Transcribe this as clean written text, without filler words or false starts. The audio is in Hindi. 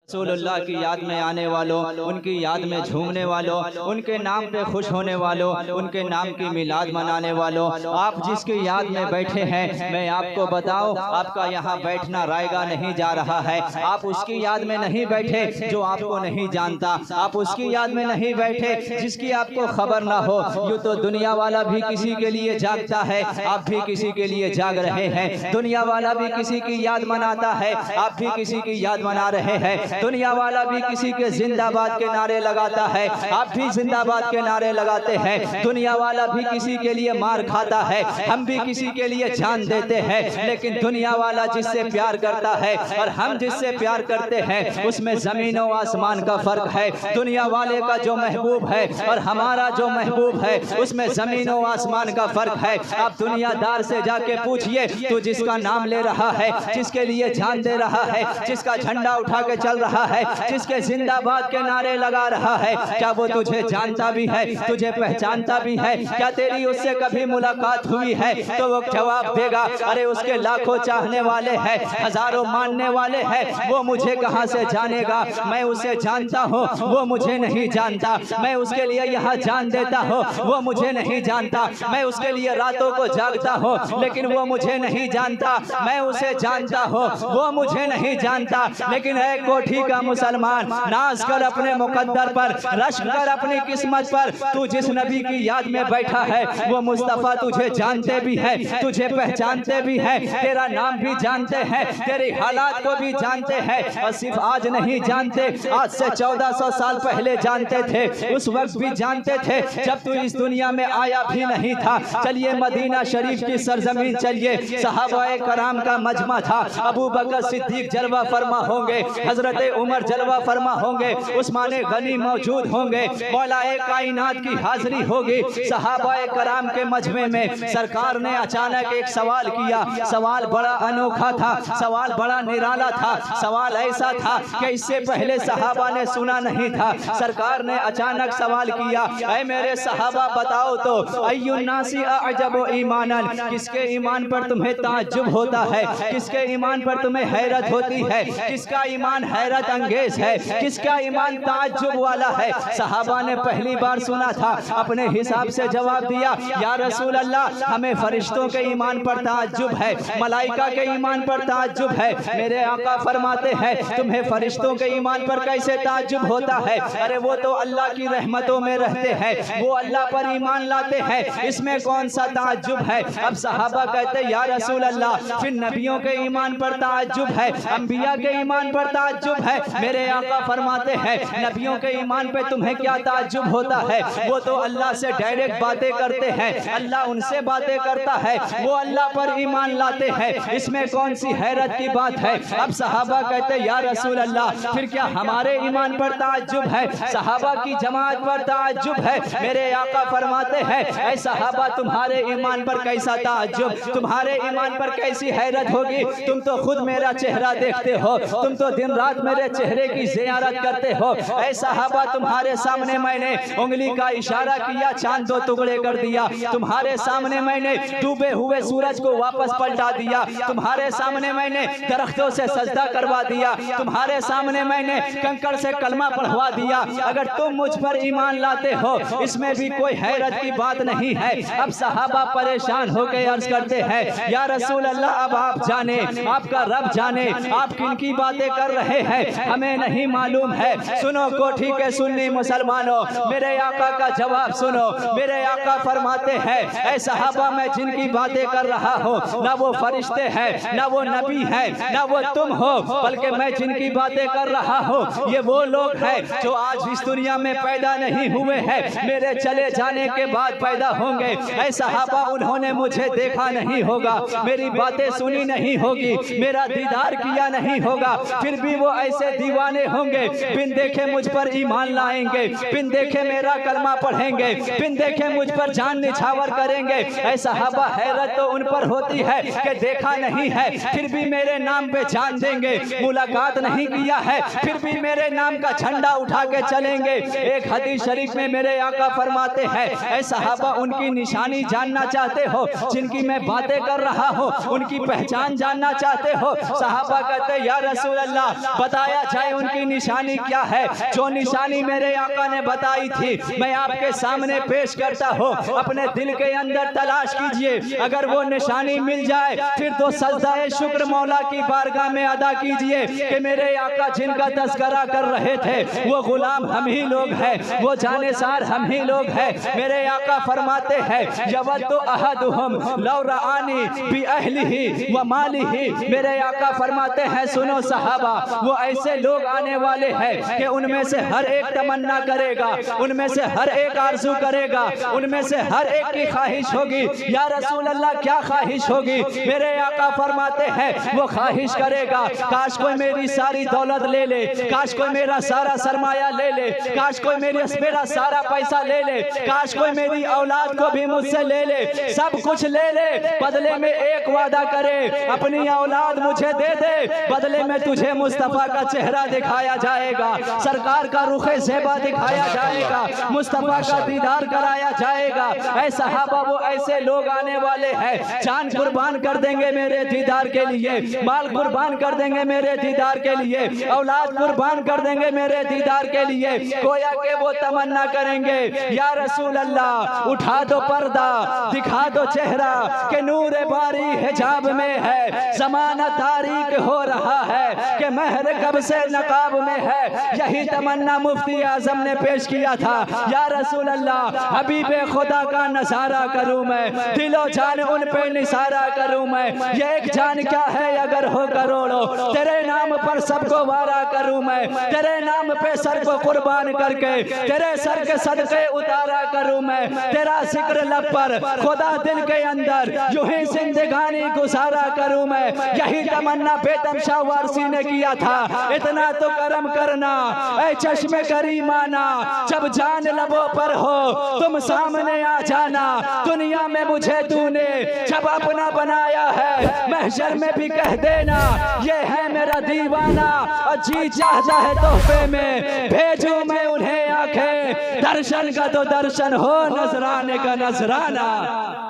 रसूलुल्लाह की याद में आने वालों, उनकी याद में झूमने वालों, उनके नाम पे खुश होने वालों, उनके नाम की मिलाद मनाने वालों, आप जिसकी याद में बैठे हैं, मैं आपको बताऊं, आपका यहाँ बैठना रायगा नहीं जा रहा है। आप उसकी याद में नहीं बैठे जो आपको नहीं जानता, आप उसकी याद में नहीं बैठे जिसकी आपको खबर ना हो। यूँ तो दुनिया वाला भी किसी के लिए जागता है, आप भी किसी के लिए जाग रहे हैं। दुनिया वाला भी किसी की याद मनाता है, आप भी किसी की याद मना रहे हैं। दुनिया वाला भी किसी के जिंदाबाद के नारे लगाता है, आप भी जिंदाबाद के नारे लगाते हैं। दुनिया वाला भी किसी के लिए मार खाता है, हम भी किसी के लिए जान देते हैं। लेकिन दुनिया वाला जिससे प्यार करता है और हम जिससे प्यार करते हैं, उसमें जमीन और आसमान का फर्क है। दुनिया वाले का जो महबूब है और हमारा जो महबूब है, उसमें जमीन और आसमान का फर्क है। आप दुनियादार से जाके पूछिए, तू जिसका नाम ले रहा है, जिसके लिए जान दे रहा है, जिसका झंडा उठा के चल रहा है, जिसके जिंदाबाद के नारे लगा रहा है, क्या वो तुझे जानता भी है, तुझे पहचानता भी है? क्या तेरी उससे कभी मुलाकात हुई है? तो वो जवाब देगा, अरे उसके लाखों चाहने वाले हैं, हजारों मानने वाले हैं, वो मुझे कहां से जानेगा? मैं उसे जानता हूं, वो मुझे नहीं जानता। मैं उसके लिए यहाँ जान देता हूं, वो मुझे नहीं जानता। मैं उसके लिए रातों को जागता हूं, लेकिन वो मुझे नहीं जानता। मैं उसे जानता हूं, वो मुझे नहीं जानता। लेकिन है कोठी का मुसलमान, नाज कर अपने मुकद्दर पर, रश्क कर अपनी किस्मत पर। तू जिस नबी की याद में बैठा है, वो मुस्तफ़ा तुझे जानते भी है, तुझे पहचानते भी है, तेरा नाम भी जानते हैं, तेरे हालात को भी जानते हैं। और सिर्फ आज नहीं जानते, आज से 1400 साल पहले जानते थे। उस वक्त भी जानते थे जब तू इस दुनिया में आया भी नहीं था। चलिए मदीना शरीफ की सरजमीन चलिए, सहाबाए कराम का मजमा था। अबू बकर सिद्दीक जलवा फरमा होंगे, हजरत उमर जलवा फरमा होंगे, उस्मान गनी मौजूद होंगे, मौलाए कायनात की हाजिरी होगी। सहाबाए कराम के मजमे में सरकार ने अचानक एक सवाल किया। सवाल बड़ा अनोखा था, सवाल बड़ा निराला था, सवाल ऐसा था कि इससे पहले सहाबा ने सुना नहीं था। सरकार ने अचानक सवाल किया, ऐ मेरे सहाबा बताओ तो, अय्युन्नासी अअजबु ईमानन, किसके ईमान पर तुम्हें ताज्जुब होता है, किसके ईमान पर तुम्हें हैरत होती है, किसका ईमान हैरत अंगेज है, किसका ईमान ताज्जुब वाला है? सहाबा ने पहली बार सुना था, अपने हिसाब से जवाब दिया, या रसूल अल्लाह, हमें फरिश्तों के ईमान पर ताज्जुब है, मलाइका के ईमान पर ताज्जुब है। मेरे आका फरमाते हैं, तुम्हें फरिश्तों के ईमान पर कैसे ताज्जुब होता है? अरे वो तो अल्लाह की रहमतों में रहते हैं, वो अल्लाह पर ईमान लाते हैं, इसमें कौन सा ताज्जुब है? अब सहाबा कहते, या रसूल अल्लाह, फिर नबियों के ईमान पर ताज्जुब है, अंबिया के ईमान पर ताज्जुब है। मेरे आका फरमाते हैं, नबियों के ईमान पे तुम्हें क्या ताज्जुब होता है? वो तो अल्लाह से डायरेक्ट बातें करते हैं, अल्लाह उनसे बातें करता है, वो अल्लाह पर ईमान लाते हैं, इसमें कौन सी हैरत की बात है? अब सहाबा कहते, या रसूल अल्लाह, फिर क्या हमारे ईमान पर ताज्जुब है, सहाबा की जमात पर ताज्जुब है? मेरे आका फरमाते हैं, ऐ सहाबा, तुम्हारे ईमान पर कैसा ताज्जुब, तुम्हारे ईमान पर कैसी हैरत होगी? तुम तो खुद मेरा चेहरा देखते हो, तुम तो दिन रात मेरे चेहरे की ज़ियारत करते हो। ऐ सहाबा, तुम्हारे सामने मैंने उंगली का इशारा किया, चांद दो टुकड़े कर दिया। तुम्हारे सामने मैंने डूबे हुए सूरज को वापस पलटा दिया। तुम्हारे सामने मैंने दरख्तों से सजदा करवा दिया। तुम्हारे सामने मैंने कंकड़ से कलमा पढ़वा दिया। अगर तुम मुझ पर ईमान लाते हो, इसमें भी कोई हैरत की बात नहीं है। अब सहाबा परेशान होकर अर्ज करते हैं, या रसूल अल्लाह, अब आप जाने, आपका रब जाने, आप किन की बातें कर रहे हैं, हमें नहीं मालूम है। सुनो कोठी के सुन्नी मुसलमानों, मेरे आका का जवाब सुनो। मेरे आका फरमाते हैं, ऐ सहाबा, मैं जिनकी बातें कर रहा हूँ, ना वो फरिश्ते हैं, ना वो नबी हैं, ना वो तुम हो, बल्कि मैं जिनकी बातें कर रहा हूँ, ये वो लोग हैं जो आज इस दुनिया में पैदा नहीं हुए हैं, मेरे चले जाने के बाद पैदा होंगे। ऐ सहाबा, उन्होंने मुझे देखा नहीं होगा, मेरी बातें सुनी नहीं होगी, मेरा दीदार किया नहीं होगा, फिर भी वो ऐसे दीवाने होंगे, बिन देखे मुझ पर ईमान लाएंगे, बिन देखे मेरा कलमा पढ़ेंगे, बिन देखे मुझ पर जान निछावर करेंगे। ऐ सहाबा, हैरत तो उन पर होती है कि देखा नहीं है, फिर भी मेरे नाम पे जान देंगे, मुलाकात नहीं किया है, फिर भी मेरे नाम का झंडा उठा के चलेंगे। एक हदीस शरीफ में मेरे आका फरमाते हैं, ऐ सहाबा, उनकी निशानी जानना चाहते हो, जिनकी मैं बातें कर रहा हूँ, उनकी पहचान जानना चाहते हो? सहाबा कहते, या रसूल अल्लाह, बता बताया जाए उनकी निशानी क्या है। जो निशानी मेरे आका ने बताई थी मैं आपके सामने पेश करता हूँ। अपने दिल के अंदर तलाश कीजिए, अगर वो निशानी मिल जाए फिर तो सजदाए शुक्र मौला की बारगाह में अदा कीजिए कि मेरे आका जिनका तज़किरा कर रहे थे वो गुलाम हम ही लोग हैं, वो जानेसार हम ही लोग हैं। मेरे आका फरमाते हैं यवद्दु अहदुहुम लौ रआनी बि अहलिही व मालिही। मेरे आका फरमाते हैं सुनो सहाबा, वो ऐसे लोग आने वाले हैं कि उनमें से हर एक तमन्ना करेगा, उनमें से हर एक आरज़ू करेगा, उनमें से हर एक की ख्वाहिश होगी या रसूल अल्लाह क्या ख्वाहिश होगी। मेरे आका फरमाते हैं वो ख्वाहिश करेगा काश कोई मेरी सारी दौलत ले ले, काश कोई मेरा सारा सरमाया ले ले, काश कोई मेरा सारा पैसा ले ले, काश कोई मेरी औलाद को भी मुझसे ले ले, सब कुछ ले ले, बदले में एक वादा करे अपनी औलाद मुझे दे दे, बदले में तुझे मुस्तफ़ा का चेहरा दिखाया जाएगा, सरकार का रुखे ज़ेबा दिखाया जाएगा, मुस्तफ़ा का दीदार कराया जाएगा। ऐ सहाबा वो ऐसे लोग आने वाले हैं जान कुर्बान कर देंगे मेरे दीदार के लिए, माल कुर्बान कर देंगे मेरे दीदार के लिए, औलाद कुर्बान कर देंगे मेरे दीदार के लिए। गोया के वो तमन्ना करेंगे या रसूल अल्लाह उठा दो पर्दा, दिखा दो चेहरा कि नूर बारी हिजाब में है, ज़माना तारीक हो रहा है कि महर कब से नकाब में है। यही तमन्ना मुफ्ती आज़म ने पेश किया था या रसूल अल्लाह हबीबे खुदा का नज़ारा करूँ मैं, दिलो जान उन पे निसारा करूँ मैं। ये एक जान क्या है अगर हो करोड़ों, तेरे नाम पर सबको वारा करूँ मैं, तेरे नाम पे सर को कुर्बान करके तेरे सर के सदके उतारा करूँ मैं। तेरा जिक्र लब पर खुदा दिल के अंदर यूं ही जिंदगानी गुजारा करूँ मैं। यही तमन्ना बेदम शाह वारसी ने किया था। इतना तो करम करना ऐ चश्मे करीमाना, जब जान लबों पर हो तुम सामने आ जाना। दुनिया में मुझे तूने जब अपना बनाया है, महशर में भी कह देना ये है मेरा दीवाना। और जी चाहता है तोहफे में भेजूं मैं उन्हें आंखें, दर्शन का तो दर्शन हो, नजराने का नजराना।